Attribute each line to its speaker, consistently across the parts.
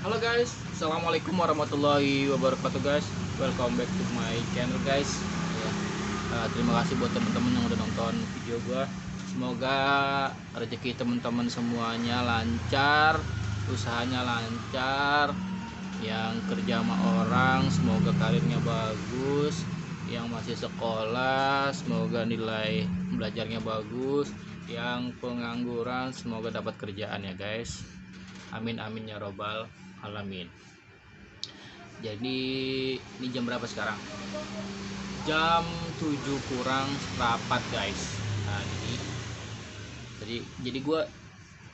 Speaker 1: Halo guys, assalamualaikum warahmatullahi wabarakatuh guys. Welcome back to my channel guys. Ya, terima kasih buat teman-teman yang udah nonton video gua. Semoga rezeki teman-teman semuanya lancar, usahanya lancar. Yang kerja sama orang, semoga karirnya bagus. Yang masih sekolah, semoga nilai belajarnya bagus. Yang pengangguran, semoga dapat kerjaan ya guys. Amin amin ya robbal alamin. Jadi ini jam berapa sekarang? Jam 7 kurang seperempat guys. Nah jadi gue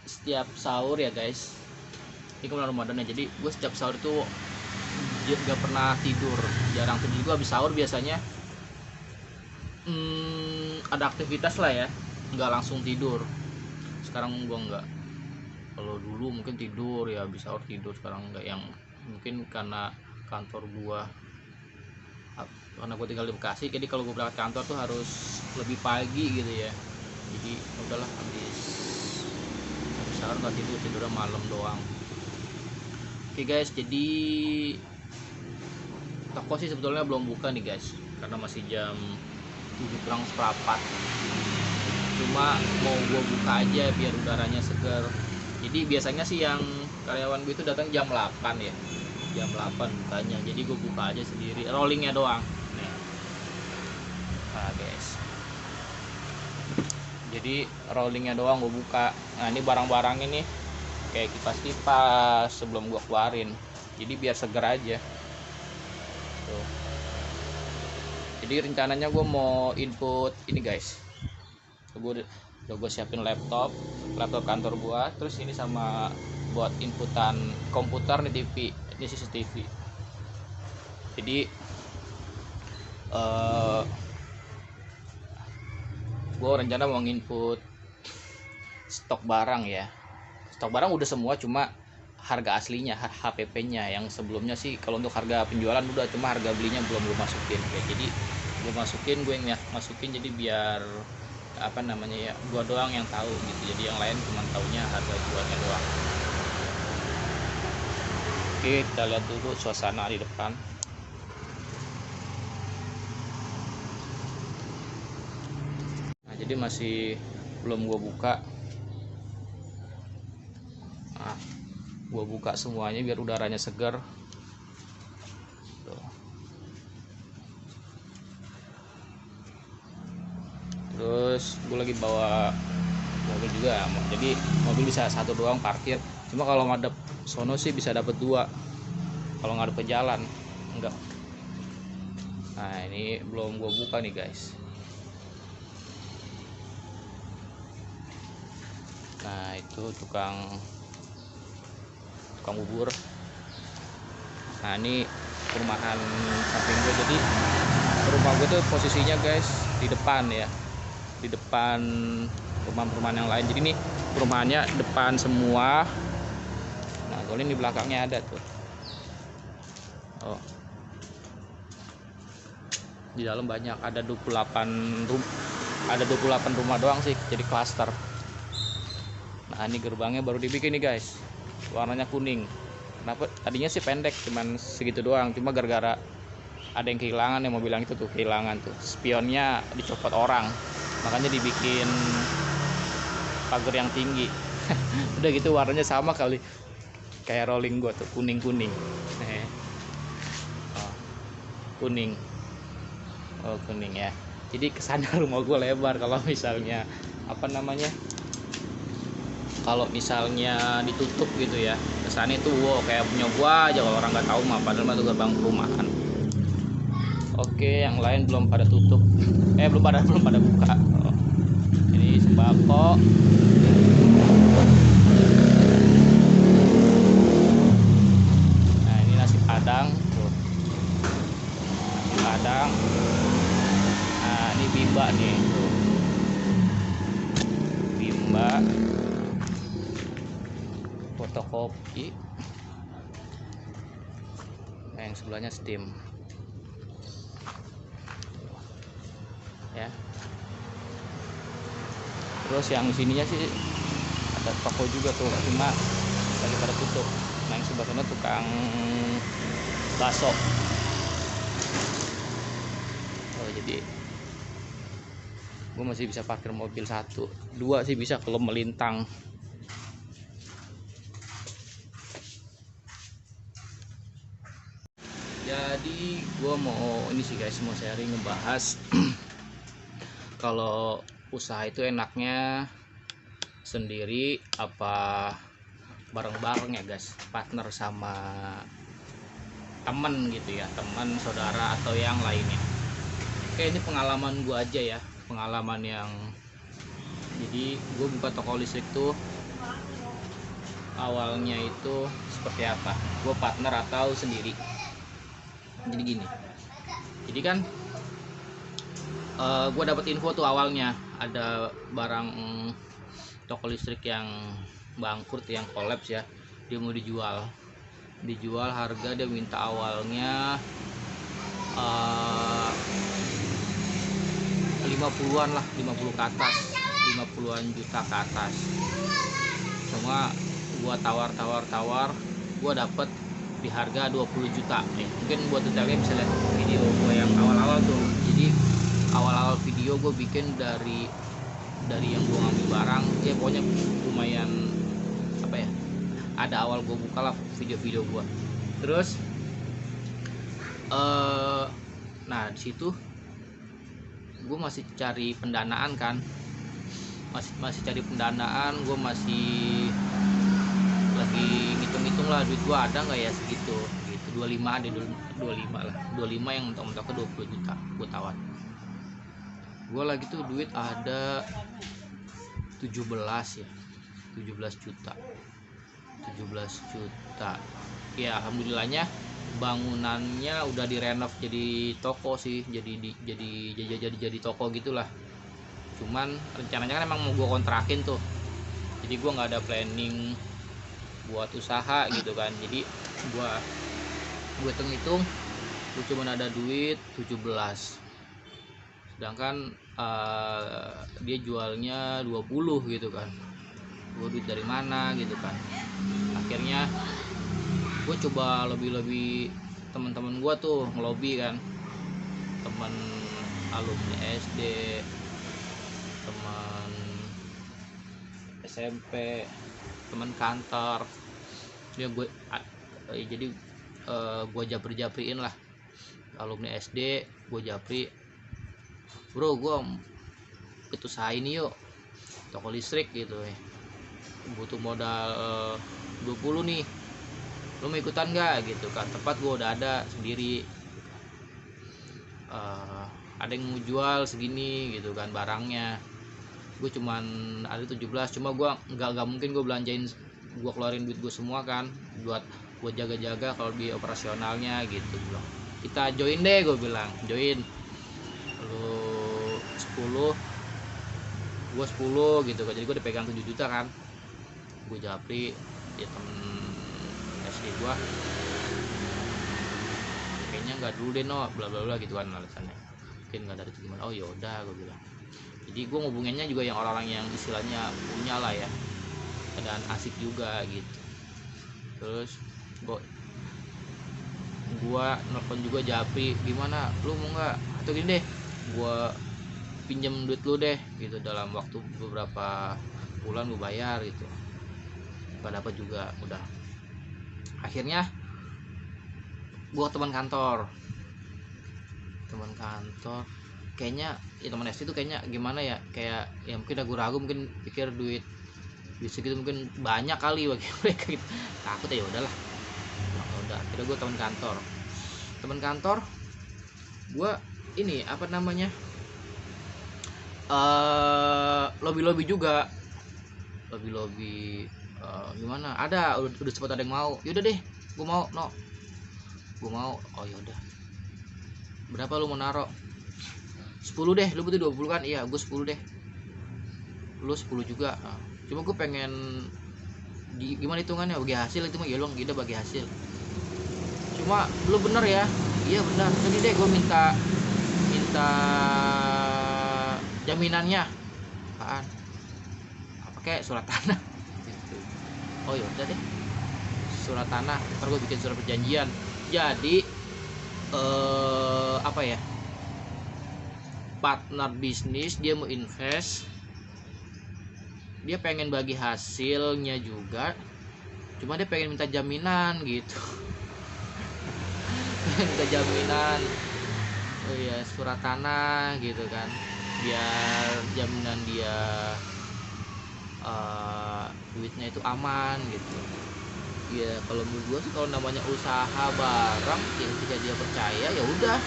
Speaker 1: setiap sahur ya guys, ini kan Ramadan ya, jadi gue setiap sahur itu gak pernah tidur, jarang tidur. Gue habis sahur biasanya ada aktivitas lah ya, nggak langsung tidur. Sekarang gue nggak. Kalau dulu mungkin tidur ya, habis sahur tidur. Sekarang enggak, yang mungkin karena kantor gua, karena gue tinggal di Bekasi, jadi kalau gue berangkat kantor tuh harus lebih pagi gitu ya. Jadi udahlah, habis sahur nggak tidur, tidurnya malam doang. Oke guys, jadi toko sih sebetulnya belum buka nih guys, karena masih jam 7 kurang seperempat. Cuma mau gue buka aja biar udaranya segar. Jadi biasanya sih yang karyawan gue itu datang jam 8 ya, jam 8 bukanya. Jadi gue buka aja sendiri, rollingnya doang nih. Nah guys, jadi rollingnya doang gue buka. Nah ini barang-barang ini kayak kipas-kipas sebelum gue keluarin, jadi biar seger aja tuh. Jadi rencananya gue mau input ini guys, gue siapin laptop kantor gue, terus ini sama buat inputan komputer nih, TV ini CCTV. Jadi gue rencana mau nginput stok barang ya. Stok barang udah semua, cuma harga aslinya, HPP nya yang sebelumnya sih kalau untuk harga penjualan udah, cuma harga belinya belum gue masukin ya. Jadi gue masukin jadi biar apa namanya ya, gua doang yang tahu gitu. Jadi yang lain cuma taunya harga jualnya doang. Oke, kita lihat dulu suasana di depan. Nah jadi masih belum gua buka. Nah, gua buka semuanya biar udaranya segar. Terus gue lagi bawa mobil juga, jadi mobil bisa satu doang parkir. Cuma kalau ngadep sono sih bisa dapat dua, kalau ngadep ke jalan enggak. Nah ini belum gue buka nih guys. Nah itu tukang bubur. Nah ini perumahan samping gue. Jadi rumah gue tuh posisinya guys di depan ya, di depan perumahan-perumahan yang lain. Jadi ini perumahannya depan semua. Nah kalau ini di belakangnya ada tuh. Oh, di dalam banyak, ada 28 rumah doang sih, jadi klaster. Nah ini gerbangnya baru dibikin nih guys, warnanya kuning. Kenapa tadinya sih pendek, cuman segitu doang, cuma gara-gara ada yang kehilangan, yang mau bilang itu tuh kehilangan tuh spionnya, dicopot orang, makanya dibikin pagar yang tinggi. Udah gitu warnanya sama kali kayak rolling gua tuh, kuning oh, kuning. Oh kuning ya. Jadi kesana rumah gue lebar. Kalau misalnya apa namanya, kalau misalnya ditutup gitu ya, kesannya itu wow kayak punya gua aja kalau orang nggak tahu mah, padahal mah itu gerbang perumahan. Oke, yang lain belum pada tutup, belum pada buka. Oh, ini sembako. Nah ini nasi padang tuh, nasi padang. Nah ini bimba nih tuh, bimba. Fotokopi. Nah yang sebelahnya steam ya. Terus yang sininya sih ada toko juga tuh, cuma lagi pada tutup. Nah yang sebelah sana tukang bakso. Oh, jadi gue masih bisa parkir mobil 1, 2 sih bisa kalau melintang. Jadi gue mau ini sih guys, mau sharing ngebahas kalau usaha itu enaknya sendiri apa bareng-bareng ya guys, partner sama temen gitu ya, teman saudara atau yang lainnya. Oke, ini pengalaman gue aja ya, pengalaman yang jadi gue buka toko listrik tuh awalnya itu seperti apa, gue partner atau sendiri. Jadi gini, jadi kan gue dapat info tuh awalnya ada barang toko listrik yang bangkrut, yang kolaps ya, dia mau dijual harga dia minta awalnya 50-an lah, 50 ke atas, 50-an juta ke atas. Cuma gua tawar gua dapet di harga 20 juta nih. Mungkin buat detailnya bisa lihat video gua yang awal-awal tuh. Jadi awal-awal video gue bikin dari yang gue ngambil barang ya, pokoknya lumayan apa ya, ada awal gue buka lah video-video gue. Terus nah di situ gue masih cari pendanaan kan, masih cari pendanaan, gue masih lagi ngitung-ngitung lah duit gue ada nggak ya segitu gitu. 25 ada, 25 lah, 25 yang mentok-mentok ke 20 juta gue tawar. Gue lagi tuh duit ada 17 ya, 17 juta ya. Alhamdulillahnya bangunannya udah direnov jadi toko sih, jadi toko gitulah. Cuman rencananya kan emang mau gue kontrakin tuh, jadi gue nggak ada planning buat usaha gitu kan. Jadi gue hitung-hitung gue cuma ada duit 17, sedangkan dia jualnya 20 gitu kan. Gue duit dari mana gitu kan. Akhirnya gue coba lebih teman-teman gue tuh ngelobi kan, teman alumni SD, teman SMP, teman kantor ya. Jadi gue japri-japriin lah, alumni SD gue japri, bro gue ikut usaha ini yuk, toko listrik gitu ya, butuh modal 20 nih, lu mau ikutan gak gitu kan. Tempat gue udah ada sendiri, ada yang mau jual segini gitu kan barangnya. Gue cuman ada 17, cuma gue nggak mungkin gue belanjain, gue keluarin duit gue semua kan buat jaga-jaga kalau di operasionalnya gitu. Kita join deh, gue bilang join, lu 10 gue 10 gitu kan. Jadi gue dipegang 7 juta kan, gue japri ya. Temen SD gue kayaknya nggak dulu deh, no bla bla bla gitu kan alasannya, mungkin nggak dari itu gimana. Oh yaudah, gue bilang. Jadi gue ngubunginnya juga yang orang-orang yang istilahnya punya lah ya, dan asik juga gitu. Terus gue nelfon juga japri, gimana lu mau nggak, atau gini deh gue pinjam duit lu deh gitu, dalam waktu beberapa bulan gue bayar gitu. Gak dapat juga udah. Akhirnya gue teman kantor kayaknya ya, teman SD itu kayaknya gimana ya, kayak ya mungkin ragu-ragu, mungkin pikir duit segitu mungkin banyak kali bagi mereka gitu. Takut ya udahlah. Udah akhirnya gue teman kantor gue ini apa namanya, lobby juga, gimana, ada udah sempat ada yang mau. Yaudah deh gue mau, gue mau. Oh yaudah, berapa lu mau naro? 10 deh, lu butuh 20 kan? Iya gue 10 deh, lu 10 juga. Cuma gue pengen gimana hitungannya, bagi hasil itu mah. Ya lu gitu bagi hasil, cuma lu bener ya. Iya benar, jadi deh gue minta jaminannya apaan, apa kayak surat tanah gitu. Oh yaudah deh, surat tanah, ntar gue bikin surat perjanjian. Jadi apa ya, partner bisnis, dia mau invest, dia pengen bagi hasilnya juga, cuma dia pengen minta jaminan gitu. Minta jaminan, oh iya, surat tanah gitu kan, biar jaminan dia duitnya itu aman gitu. Ya kalau menurut gue sih, kalau namanya usaha barang ya, ketika dia percaya ya udah,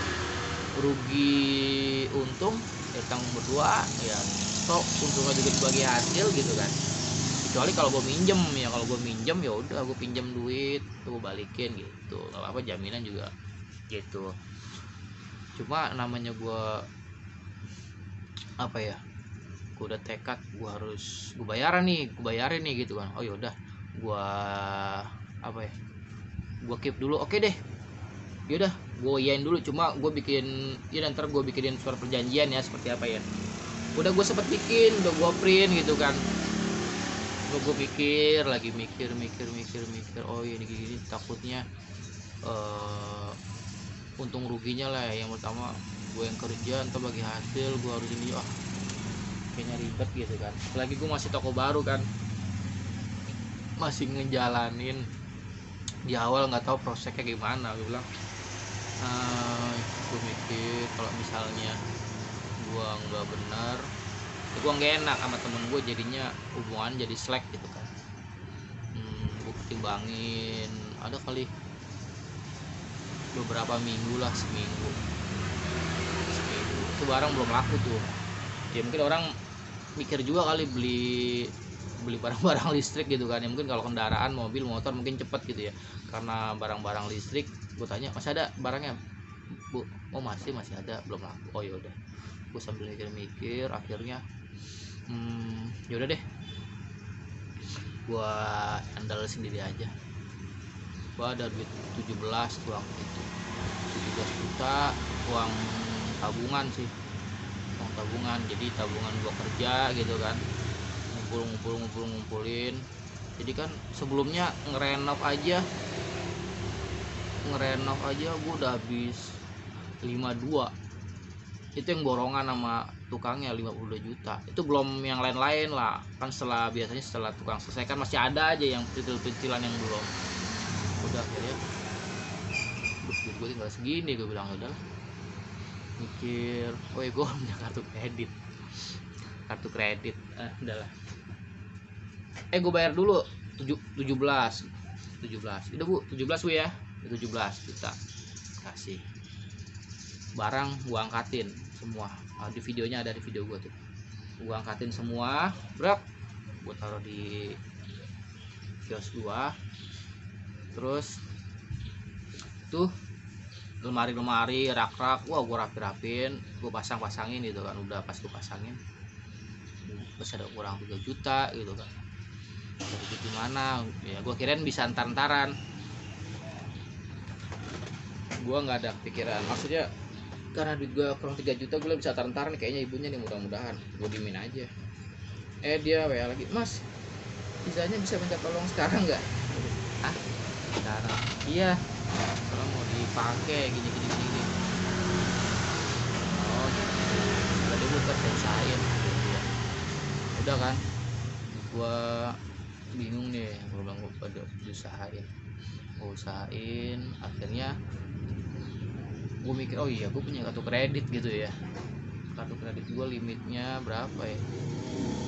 Speaker 1: rugi untung ya tanggung berdua ya, toh untungnya juga dibagi hasil gitu kan. Kecuali kalau gue minjem ya, kalau gue minjem ya udah, gue pinjam duit tuh balikin gitu, nggak apa-apa, jaminan juga gitu. Cuma namanya gue apa ya, gue udah tekad gue bayarin nih gitu kan. Oh yaudah, gue apa ya, gue keep dulu, oke deh, yaudah gue iyain dulu. Cuma gue bikin ya, ntar gue bikinin surat perjanjian ya seperti apa ya. Udah gue sempet bikin, udah gue print gitu kan. Gue mikir lagi, mikir, oh ini gini, takutnya untung ruginya lah. Yang pertama gue yang kerja, ntar bagi hasil gue harus ini, kayaknya ribet gitu kan. Apalagi gue masih toko baru kan, masih ngejalanin di awal, nggak tahu prosesnya gimana. Gue bilang gue mikir kalau misalnya gue nggak benar ya, gue nggak enak sama temen gue, jadinya hubungan jadi slack gitu kan. Gue pertimbangin ada kali beberapa minggu lah, seminggu itu barang belum laku tuh. Ya mungkin orang mikir juga kali beli barang-barang listrik gitu kan ya. Mungkin kalau kendaraan mobil motor mungkin cepet gitu ya, karena barang-barang listrik. Gue tanya, masih ada barangnya Bu? Oh masih ada, belum laku. Oh yaudah, gue sambil mikir-mikir akhirnya yaudah deh, gue handle sendiri aja. Gue ada duit 17 tuh waktu itu, 17 juta uang tabungan sih, uang tabungan. Jadi tabungan gue kerja gitu kan, ngumpulin. Jadi kan sebelumnya ngerenov aja gue udah habis 52. Itu yang borongan sama tukangnya 52 juta. Itu belum yang lain-lain lah kan. Biasanya setelah tukang selesai kan masih ada aja yang pecicilan yang belum. Udah akhirnya duit gue tinggal segini. Gue bilang udah lah, mikir gue punya kartu kredit udahlah. Gue bayar dulu 17 udah Bu, 17 Bu ya, 17 juta kasih. Barang gua angkatin semua, di videonya ada, di video gua tuh gua angkatin semua, gua taruh di kios gua. Terus tuh lemari rak-rak, wah gua rapin, gua pasangin gitu kan. Udah pas gua pasangin terus ada kurang 3 juta gitu kan. Dari gimana ya, gua kirain bisa antar-antaran. Gua nggak ada pikiran, maksudnya karena duit gue kurang 3 juta, gue bisa taran-taran kayaknya ibunya nih, mudah-mudahan. Gue dimin aja. Dia WA lagi, Mas, sisanya bisa minta tolong sekarang nggak? Sekarang? Iya, kalau mau dipakai gini. Oh gitu. Tadi gue selesaiin gitu ya. Udah kan, gue bingung nih. Gue bilang gue pada usahain. Akhirnya gue mikir, oh iya gue punya kartu kredit gitu ya. Kartu kredit gue limitnya berapa ya?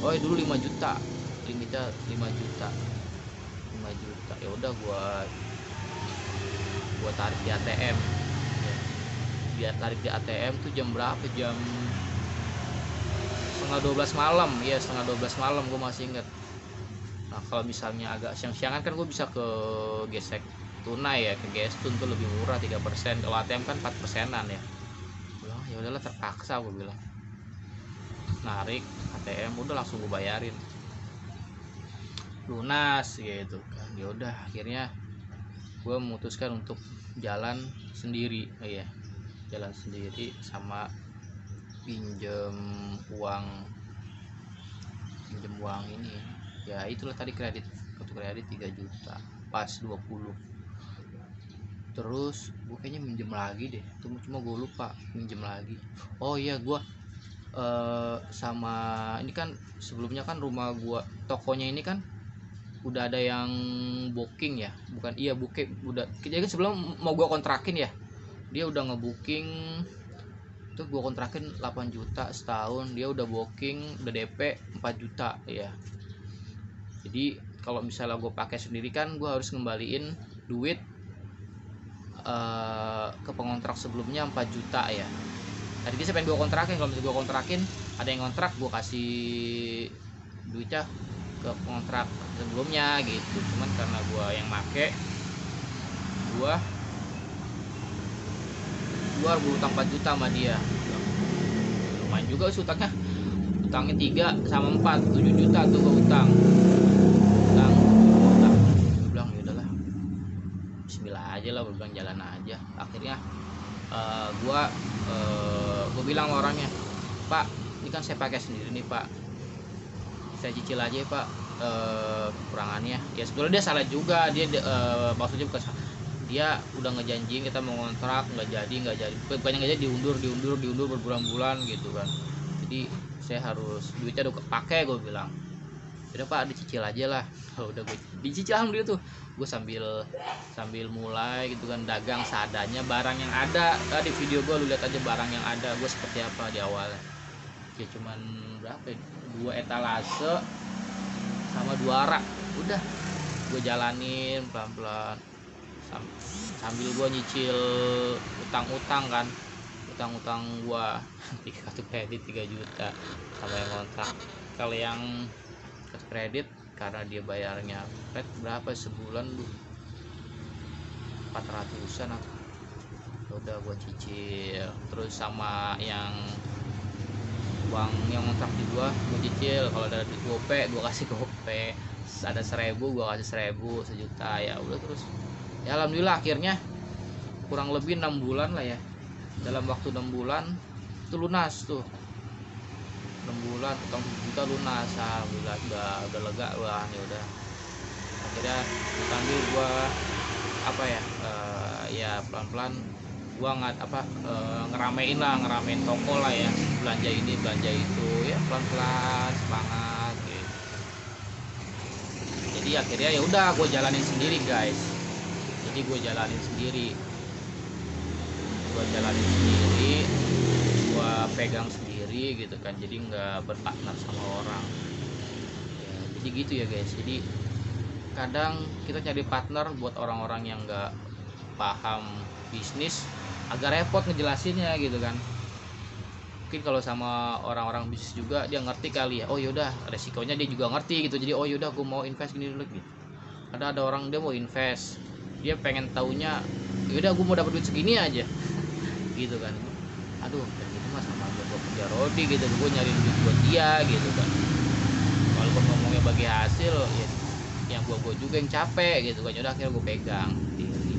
Speaker 1: Oh dulu 5 juta, limitnya 5 juta. Ya udah gue tarik di ATM ya. Dia tarik di ATM tuh jam berapa? Jam setengah 12 malam ya, setengah 12 malam gue masih inget. Nah kalau misalnya agak siang-siangan kan gue bisa ke gesek tunai ya, ke Gestun tuh lebih murah 3%. Kalau ATM kan 4%-an ya. Ya udahlah, terpaksa gue bilang narik ATM, udah langsung gue bayarin lunas gitu kan. Ya udah akhirnya gue memutuskan untuk jalan sendiri. Jalan sendiri sama pinjem uang ini ya. Itulah tadi kartu kredit 3 juta. pas 20. Terus gue kayaknya minjem lagi deh, cuma gue lupa minjem lagi. Oh iya, gue sama ini kan sebelumnya kan rumah gue, tokonya ini kan udah ada yang booking ya, bukan, iya booking udah. Jadi sebelum mau gue kontrakin ya, dia udah ngebooking tuh, gue kontrakin 8 juta setahun, dia udah booking, udah DP 4 juta ya. Jadi kalau misalnya gue pakai sendiri kan gue harus ngembaliin duit ke pengontrak sebelumnya 4 juta ya. Tadi dia pengen gue kontrakin, kalau misalnya gue kontrakin ada yang kontrak, gue kasih duitnya ke kontrak sebelumnya gitu. Cuman karena gue yang make, gue utang 4 juta sama dia. Lumayan juga sih utangnya 3 sama 4, 7 juta tuh gue utang. Gue bilang ya udahlah, bismillah aja lah, gue bilang jalan aja. Akhirnya gue bilang sama orangnya, Pak, ini kan saya pakai sendiri nih Pak, saya cicil aja ya Pak kekurangannya. Ya sebetulnya dia salah juga, dia maksudnya bukan, dia udah ngejanjiin kita mau ngontrak, nggak jadi, bukannya nggak jadi, diundur berbulan-bulan gitu kan. Jadi saya harus duitnya udah kepake, gue bilang udah Pak dicicil aja lah. Udah gue dicicil, alhamdulillah tuh gue sambil mulai gitu kan, dagang seadanya, barang yang ada. Tadi video gue lu lihat aja barang yang ada gue seperti apa di awalnya. Ya cuman berapa ya, 2 etalase sama 2 rak, udah gue jalanin pelan-pelan sambil gue nyicil utang-utang kan, utang gue di kartu kredit 3 juta sama yang kontrak. Kalau yang kartu kredit karena dia bayarnya berapa sebulan lu 400-an, udah gue cicil. Terus sama yang uang yang kontrak di gue cicil, kalau ada duit gope gue kasih gope, ada 1.000 gue kasih 1.000, sejuta ya udah. Terus ya alhamdulillah akhirnya kurang lebih 6 bulan lah ya, dalam waktu 6 bulan itu lunas tuh, 6 bulan utang 7 juta lunas. Alhamdulillah udah lega lah ya udah. Akhirnya sambil gue ya pelan-pelan gua ngeramein toko lah ya, belanja ini belanja itu ya, pelan-pelan semangat gitu. Jadi akhirnya ya udah gue jalanin sendiri guys. Jadi gue jalanin sendiri, gue pegang sendiri gitu kan. Jadi nggak berpartner sama orang ya, jadi gitu ya guys. Jadi kadang kita cari partner buat orang-orang yang nggak paham bisnis, agak repot ngejelasinnya gitu kan. Mungkin kalau sama orang-orang bisnis juga dia ngerti kali ya, oh yaudah resikonya dia juga ngerti gitu. Jadi oh yaudah gue mau invest gini dulu gitu. Ada orang dia mau invest, dia pengen taunya yaudah gue mau dapat duit segini aja gitu kan. Aduh kayak gitu mah sama aja gue kerja rodi gitu, gue nyari duit buat dia gitu kan. Walaupun ngomongnya bagi hasil ya, yang gue juga yang capek gitu kan. Yaudah akhirnya gue pegang diri.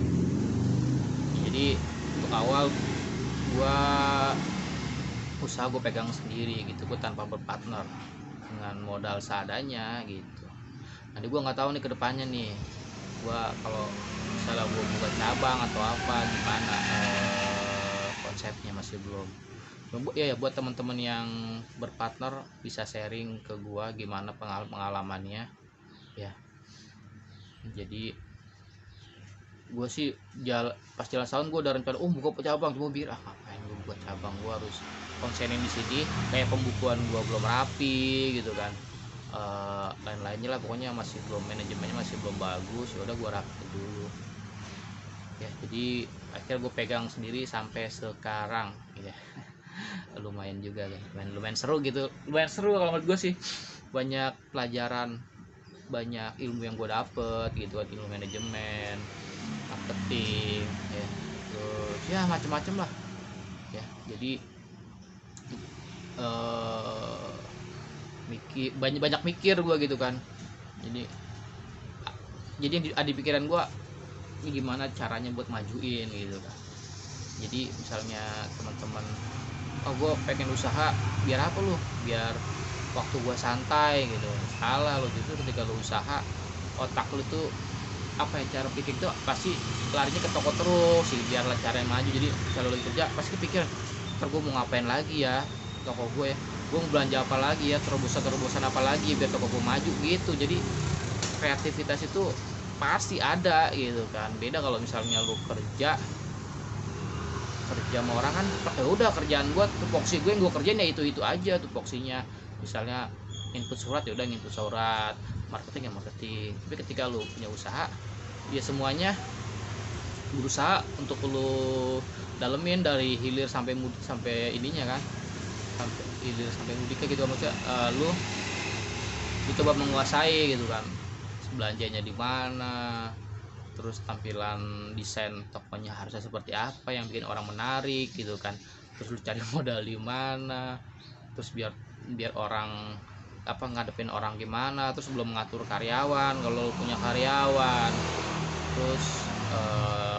Speaker 1: Jadi untuk awal gue usaha gue pegang sendiri gitu, gue tanpa berpartner, dengan modal seadanya gitu. Nanti gue nggak tahu nih kedepannya nih, gue kalau misalnya gue buka cabang atau apa gimana, konsepnya masih belum. Ya buat teman-teman yang berpartner bisa sharing ke gue gimana pengalamannya ya. Jadi gue sih pas jalan tahun gue udah rencana buka cabang, cuma biar ngapain gue buka cabang, gue harus konsenin di sini, kayak pembukuan gue belum rapi gitu kan, lain-lainnya lah pokoknya masih belum, manajemennya masih belum bagus. Ya udah gue rapi dulu ya. Jadi akhirnya gue pegang sendiri sampai sekarang ya. Lumayan juga kan, lumayan seru gitu, lumayan seru kalau menurut gue sih. Banyak pelajaran, banyak ilmu yang gue dapet gitu kan, ilmu manajemen, marketing ya, terus ya macem-macem lah ya. Jadi banyak mikir gue gitu kan. Jadi ada pikiran gue ini gimana caranya buat majuin gitu kan. Jadi misalnya teman-teman, oh gue pengen usaha, biar apa lu, biar waktu gue santai gitu. Salah lo, justru ketika lu usaha otak lu tuh apa ya, cara pikir itu pasti larinya ke toko terus sih biar caranya maju. Jadi kalau lagi kerja pasti kepikir, ntar gue mau ngapain lagi ya toko gue ya, gue mau belanja apa lagi ya, terobosan apa lagi biar toko gue maju gitu. Jadi kreativitas itu pasti ada gitu kan. Beda kalau misalnya lu kerja sama orang kan, ya udah kerjaan gue tupoksi gue yang gue kerjain ya itu aja tupoksinya. Misalnya input surat ya udah input surat, marketing ya marketing. Tapi ketika lu punya usaha ya semuanya berusaha untuk lu dalemin dari hilir sampai ininya kan, sampai hilir sampai mudiknya gitu. Maksudnya lu coba menguasai gitu kan, belanjanya di mana, terus tampilan desain tokonya harusnya seperti apa yang bikin orang menarik gitu kan. Terus lu cari modal di mana, terus biar orang apa ngadepin orang gimana, terus belum mengatur karyawan kalau lu punya karyawan, terus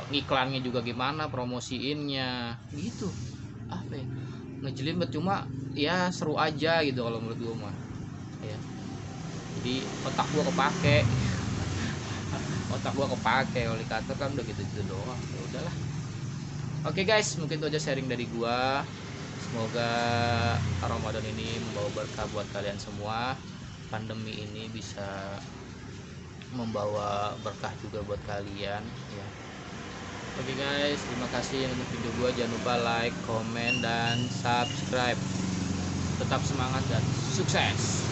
Speaker 1: ngiklannya juga gimana, promosiinnya gitu. Apa ya, ngejelimet cuma ya seru aja gitu kalau menurut gue mah ya. Jadi otak gua kepake oleh kata kan udah gitu doang, ya udahlah. Oke guys, mungkin itu aja sharing dari gua. Semoga Ramadan ini membawa berkah buat kalian semua, pandemi ini bisa membawa berkah juga buat kalian ya. Oke guys, terima kasih untuk video gua. Jangan lupa like, komen, dan subscribe. Tetap semangat dan sukses.